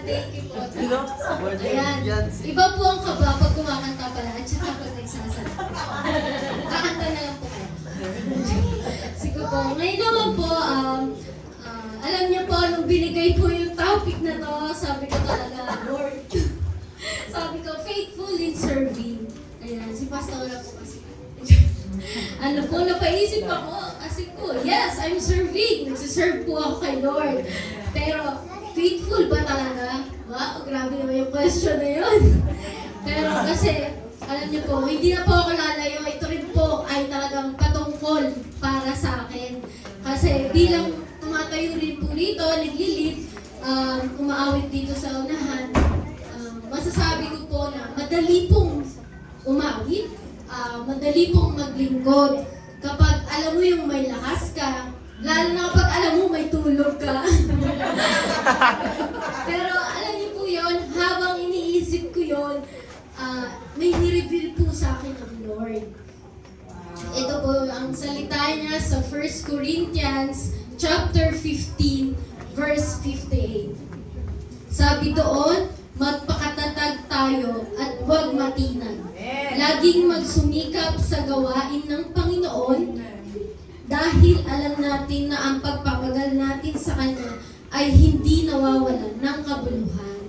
Thank you po. Ayan. Iba po ang kaba pag kumakanta pala at saka pag nagsasalita. Kakanta na lang po kayo. Sige po. Ngayon naman po, alam niyo po, nung binigay po yung topic na to, sabi ko talaga, Lord. Sabi ko, faithful in serving. Ayan, si Pastora po kasi. Ano po, napaisip ako, kasi po, yes, I'm serving. Nagsiserve po ako kay Lord. Pero, faithful ba talaga? Wow, grabe naman yung question na yun. Pero kasi, alam niyo po, hindi na po ako lalayo. Ito rin po ay talagang patungkol para sa akin. Kasi bilang tumatayo rin po rito, naglilid, umaawit dito sa unahan, masasabi ko po na madali pong umawit, madali pong maglingkod. Kapag alam mo yung may lakas ka, lalo na kapag alam mo may tulog ka. Pero alam niyo po yun, habang iniisip ko yun, may ni-reveal po sa akin ng Lord. Ito po ang salita niya sa 1 Corinthians chapter 15, verse 58. Sabi doon, magpakatatag tayo at huwag matinag. Laging magsumikap sa gawain ng Panginoon dahil alam natin na ang pagpapagal natin sa Kanya ay hindi nawawalan ng kabuluhan.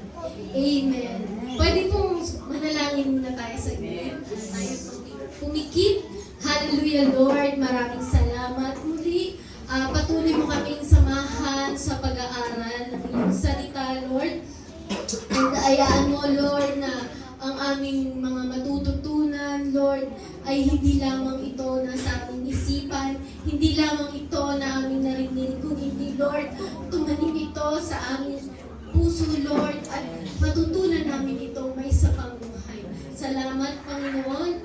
Amen. Pwede pong manalangin muna tayo sa Inyo. Tayo pumikit. Hallelujah, Lord. Maraming salamat. Muli, patuloy mo kaming samahan sa pag-aaral ng iyong salita, Lord. And ayaan mo, Lord, na ang aming mga matututunan, Lord, ay hindi lamang ito na sa aming isipan, hindi lamang ito na aming narinig, kung hindi, Lord, tumanim ito sa aming puso, Lord, at matutunan namin ito may sapang buhay. Salamat, Panginoon.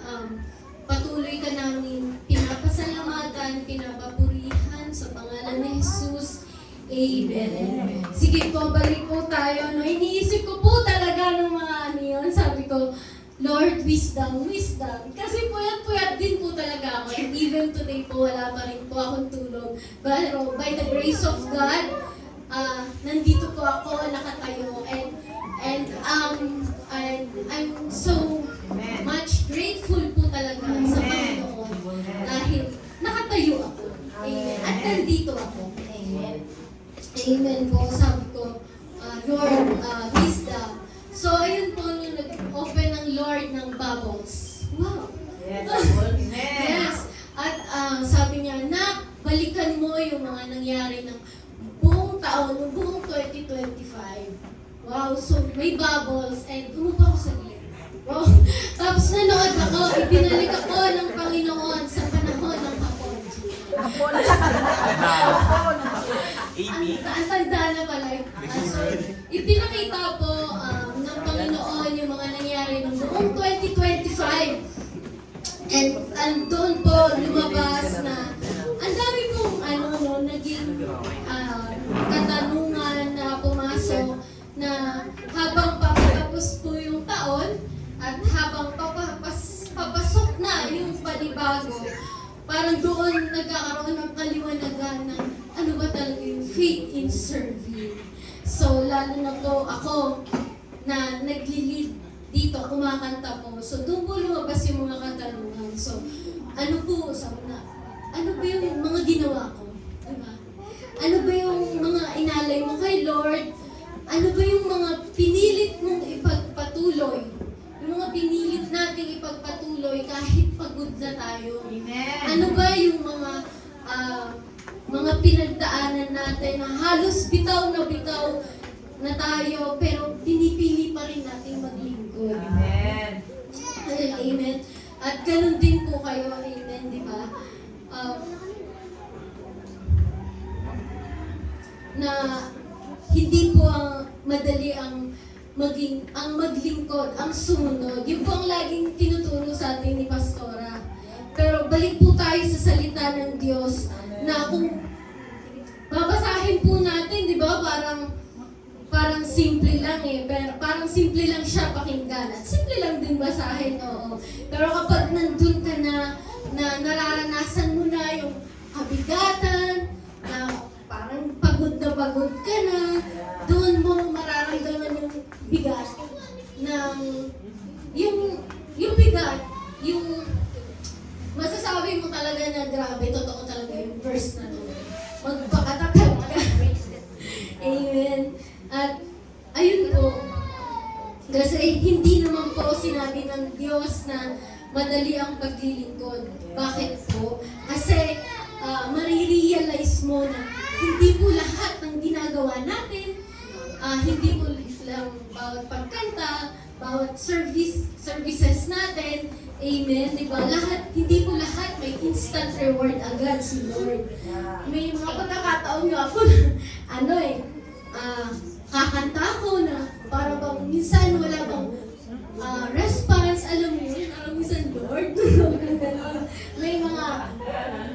Patuloy ka namin pinapasalamatan, pinapapurihan sa pangalan ni Jesus. Amen. Sige po, balik po tayo. No? Iniisip ko po talaga ng mga ano yun. Sabi ko, Lord, wisdom, wisdom. Kasi puyat-puyat din po talaga ako. And even today po, wala pa rin po akong tulog. Pero by the grace of God, nandito po ako, nakatayo. And I'm so much grateful po talaga sa Panginoon dahil nakatayo ako. Amen. At nandito ako. Amen. Amen po. Sabi ko, Lord, wisdom. So, ayun po nung nag-open ng Lord ng bubbles. Wow. Yes. At sabi niya, balikan mo yung mga nangyari ng buong taon, ng buong 2025. Wow, so may bubbles and umupa ako sa gilid. Wow. Tapos nanood ako, ibinalik ako ng Panginoon sa panahon ng hapon. Ang tanda na pala. So, ipinakita po ng Panginoon yung mga nangyari ng buong 2025. And doon po lumabas na ang dami pong naging katanungan na pumasok na habang papatapos po yung taon at habang papasok na yung panibago, parang doon nagkakaroon ng kaliwanagan ng ano ba talaga yung faith in serving. So, lalo na po ako na naglilid dito, kumakanta po. So, doon po lumabas yung mga katanungan. So, ano po, sabi na, ano ba yung mga ginawa ko? Diba? Ano ba yung mga inalay mo kay Lord? Ano ba yung mga pinilit mong ipagpatuloy? Yung mga pinilit nating ipagpatuloy kahit pagod na tayo. Amen. Ano ba yung mga pinagdaanan natin na halos bitaw na tayo pero pinipili pa rin natin maglingkod. Amen. Amen. At ganun din po kayo. Amen, di ba? Na hindi po ang madali ang maglingkod, ang sumunod. Yun po ang laging tinuturo sa atin ni Pastora. Pero balik po tayo sa salita ng Diyos na kung babasahin po natin, di ba, parang simple lang pero parang simple lang siya pakinggan. At simple lang din basahin, oo. Pero kapag nandun ka na nararanasan mo na yung kabigatan, na parang pagod ka na, doon mo mararamdaman yung grabe, totoo talaga yung verse na to. Magpakatatag ka. Amen. At ayun po, kasi hindi naman po sinabi ng Diyos na madali ang paglilingkod. Bakit po? Kasi marirealize mo na hindi po lahat ng ginagawa natin, hindi po lang bawat pagkanta, bawat services natin, amen, di ba? Hindi po lahat may instant reward agad si Lord. May mga pagkakataon nga po na, kakanta ko na para bang minsan wala bang response, alam mo yun, parang minsan Lord, may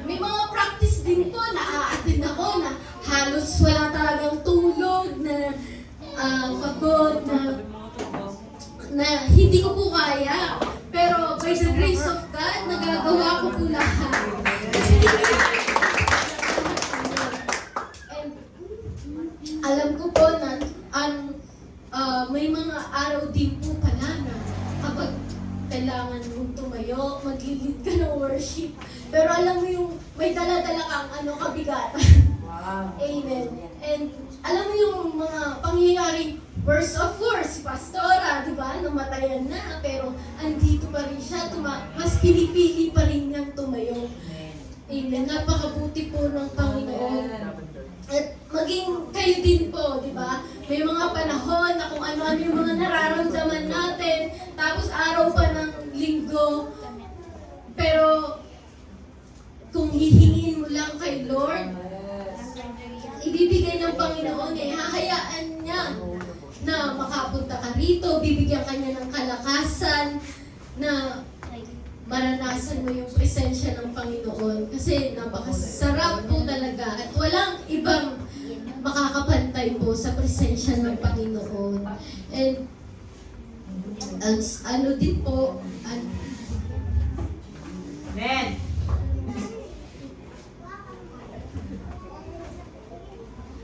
mga practice din po na a-attend ako na halos wala talagang tulog na pagod na hindi ko po kaya. Pero by the grace of God, nagagawa ko po lahat. And alam ko po na may mga araw din po pala na kapag kailangan mong tumayo, mag-lead ka ng worship. Pero alam mo yung may dala-dala kang kabigatan. Wow. Amen. And alam mo yung mga pangyayaring worst of course, si Pastora, di ba? Namatayan na, pero andito pa rin siya. Mas pinipili pa rin niyang tumayo. Amen. Napakabuti po ng Panginoon. At maging kayo din po, di ba? May mga panahon na kung ano-ano yung mga nararamdaman natin, tapos araw pa ng linggo. Pero kung hihingin mo lang kay Lord, ibibigay ng Panginoon hahayaan niya na makapunta ka rito, bibigyan ka niya ng kalakasan na maranasan mo yung presensya ng Panginoon. Kasi napakasarap po talaga at walang ibang makakapantay po sa presensya ng Panginoon. And ano din po, Amen.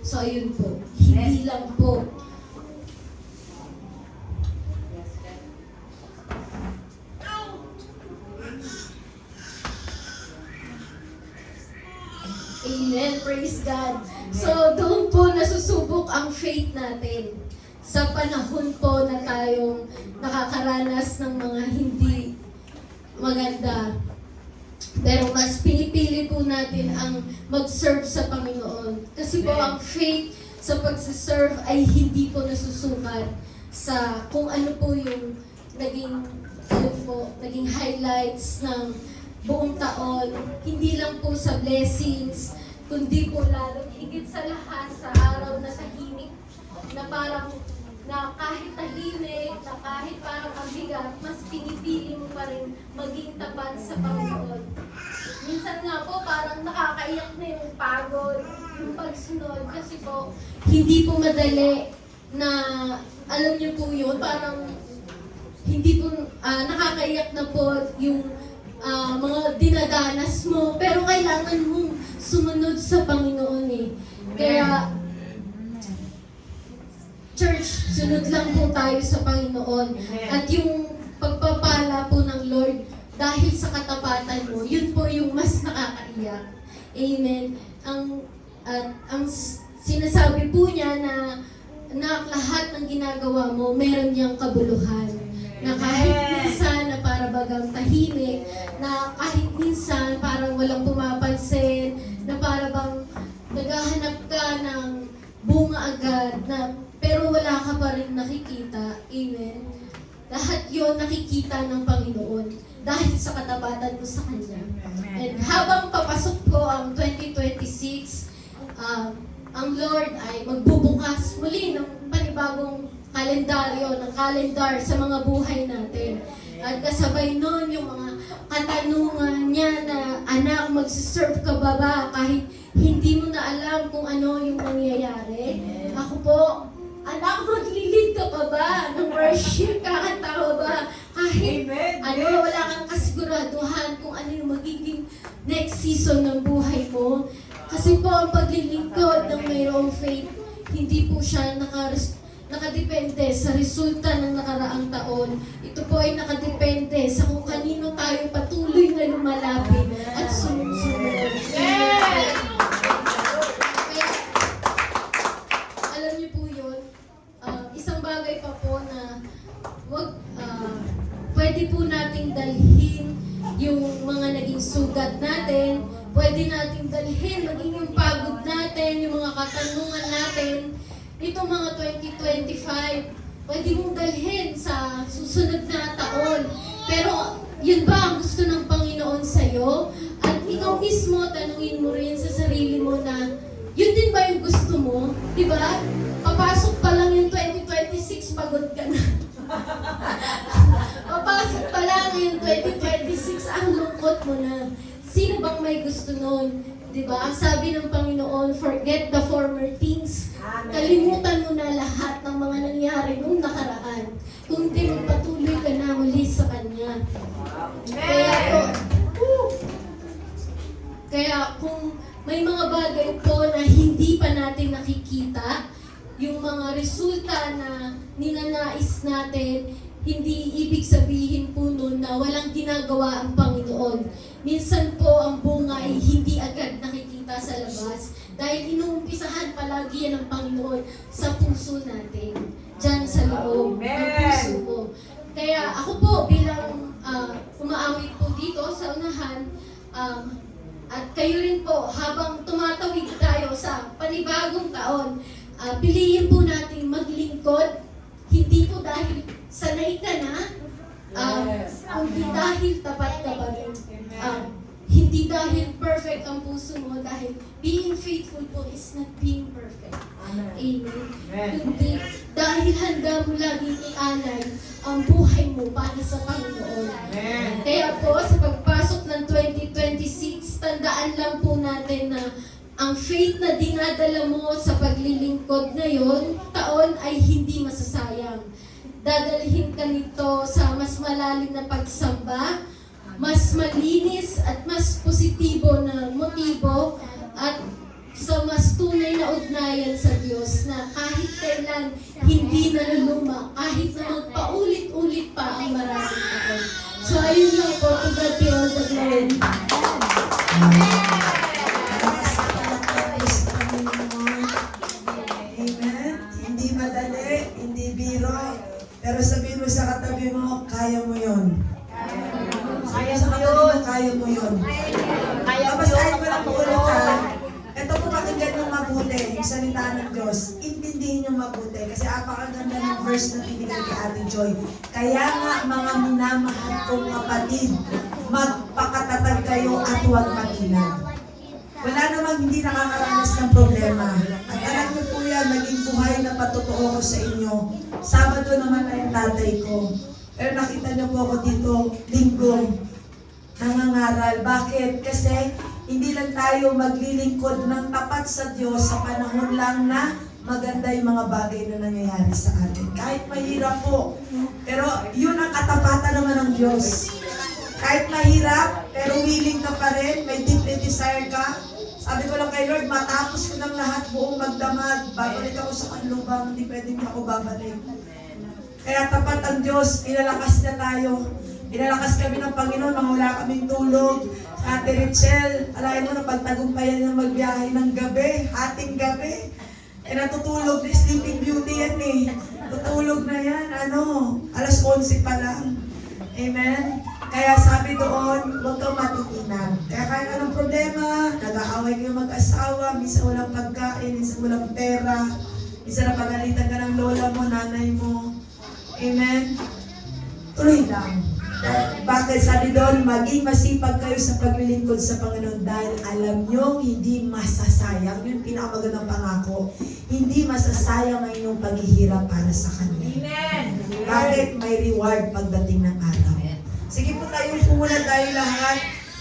so ayun po, hindi lang po Amen. Praise God. So, doon po nasusubok ang faith natin. Sa panahon po na tayong nakakaranas ng mga hindi maganda. Pero mas pinipili po natin ang mag-serve sa Panginoon. Kasi po ang faith sa pag-serve ay hindi po nasusukat sa kung ano po yung naging highlights ng buong taon, hindi lang po sa blessings, kundi po lalo higit sa lahat sa araw na tahimik, na parang na kahit tahimik, na kahit parang mabigat, mas pinipili mo pa rin maging tapat sa Panginoon. Minsan nga po parang nakakaiyak na yung pagod, yung pagsunod, kasi po hindi po madali na alam niyo po yun, parang hindi po nakakaiyak na po yung mga dinadanas mo, pero kailangan mong sumunod sa Panginoon eh. Kaya, church, sunod lang po tayo sa Panginoon. At yung pagpapala po ng Lord, dahil sa katapatan mo, yun po yung mas nakakaiyak. Amen. Ang sinasabi po niya na lahat ng ginagawa mo, meron niyang kabuluhan. Na kahit minsan na para bagang tahimik, na kahit minsan parang walang pumapansin, na para bang naghahanap ka ng bunga agad, pero wala ka pa rin nakikita. Amen. Lahat yon nakikita ng Panginoon dahil sa katapatan mo sa Kanya. And habang papasok po ang 2026, ang Lord ay magbubukas muli ng panibagong kalendaryo, ng kalendar sa mga buhay natin. At kasabay nun yung mga katanungan niya na, anak, magsiserve ka ba kahit hindi mo na alam kung ano yung mangyayari? Ako po, anak, maglilid ka pa ba ng worship? Kakanta ka ba? Kahit wala kang kasiguraduhan kung ano yung magiging next season ng buhay mo. Kasi po ang paglilingkod ng mayroong faith, hindi po siya nakadepende sa resulta ng nakaraang taon. Ito po ay nakadepende sa kung kanino tayo patuloy na lumalapit at sumusunod. bagay pa po na pwede po nating dalhin yung mga naging sugat natin, pwede nating dalhin maging yung pagod natin, yung mga katanungan natin, itong mga 2025, pwede mong dalhin sa susunod na taon. Pero yun ba ang gusto ng Panginoon sa'yo? At ikaw mismo, tanungin mo rin sa sarili mo na, yun din ba yung gusto mo? Diba? Papasok pa lang yung 2026, pagod ka na. Papasok pa lang yung 2026, ang lungkot mo na. Sino bang may gusto nun? Diba? Sabi ng Panginoon, forget the former things. Kalimutan mo na lahat ng mga nangyari nung nakaraan. Kung di magpatuloy ka na muli sa Kanya. Kaya kung may mga bagay po na hindi pa natin nakikita, yung mga resulta na ninanais natin, hindi ibig sabihin po nun na walang ginagawa ang Panginoon. Minsan po ang bunga ay hindi agad nakikita sa labas dahil inuumpisahan palagi yan ng Panginoon sa puso natin, dyan sa loob ng puso ko. Kaya ako po bilang umaawit po dito sa unahan, at kayo rin po habang tumatawid tayo sa panibagong taon, piliin po natin maglingkod, hindi po dahil sanay ka na, kundi dahil tapat ka pa rin. Hindi dahil perfect ang puso mo, dahil being faithful po is not being perfect. Amen. Kundi dahil handa mo laging ialay ang buhay mo para sa Panginoon. Kaya po, sa pagpasok ng 2026, tandaan lang po natin na ang faith na dinadala mo sa paglilingkod ngayon, taon ay hindi masasayang. Dadalhin ka nito sa mas malalim na pagsamba, mas malinis at mas positibo na motibo, at sa mas tunay na ugnayan sa Diyos na kahit kailan hindi naluluma, kahit na magpaulit-ulit pa ang maraming taon. So ayun lang po, to God be all the glory. Amen. Hindi madali, hindi biro, pero sabihin mo sa katabi mo, kaya mo yun. Kaya mo yun. Babasahin mo lang ulit ha. Ito po pakinggan yung mabuti, yung salita ng Diyos. Intindihin yung mabuti. Kasi apakaganda ng verse na binigay kay Ate Joy. Kaya nga mga minamahal kong kapatid, magpakatatag kayo at huwag matinag. Wala namang hindi nakakaranas ng problema. At alam niyo po yan, naging buhay na patotoo ko sa inyo. Sabado naman na yung tatay ko. Pero nakita niyo po ako dito, linggo, nangangaral. Bakit? Kasi hindi lang tayo maglilingkod ng tapat sa Diyos sa panahon lang na maganda yung mga bagay na nangyayari sa atin. Kahit mahirap po. Pero yun ang katapatan naman ng Diyos. Kahit mahirap, pero willing ka pa rin, may deep desire ka. Sabi ko lang kay Lord, matapos ko ng lahat buong magdamag, babalik ako sa kanlubang, hindi pwedeng ako babalik. Kaya tapat ang Diyos, inalakas na tayo. Inalakas kami ng Panginoon, mga wala kaming tulog. Ate Richelle, alayin mo na pagtagumpayan niya magbiyahe ng gabi, hating gabi. Natutulog, Sleeping Beauty yan eh. Tutulog na yan, alas 11 pa lang. Amen? Kaya sabi doon, huwag kang matitinag. Kaya kahit anong problema, nag-aaway kayo mag-asawa, minsan walang pagkain, minsan walang pera, minsan napagalitan ka ng lola mo, nanay mo. Amen? Tuloy lang. Bakit sabi doon, maging masipag kayo sa paglilingkod sa Panginoon dahil alam nyo, hindi masasayang. Yung pinakamagandang pangako, hindi masasayang ang inyong paghihirap para sa Kanya. Amen. Bakit? May reward pagdating ng araw. Sige po tayo muna tayo lahat.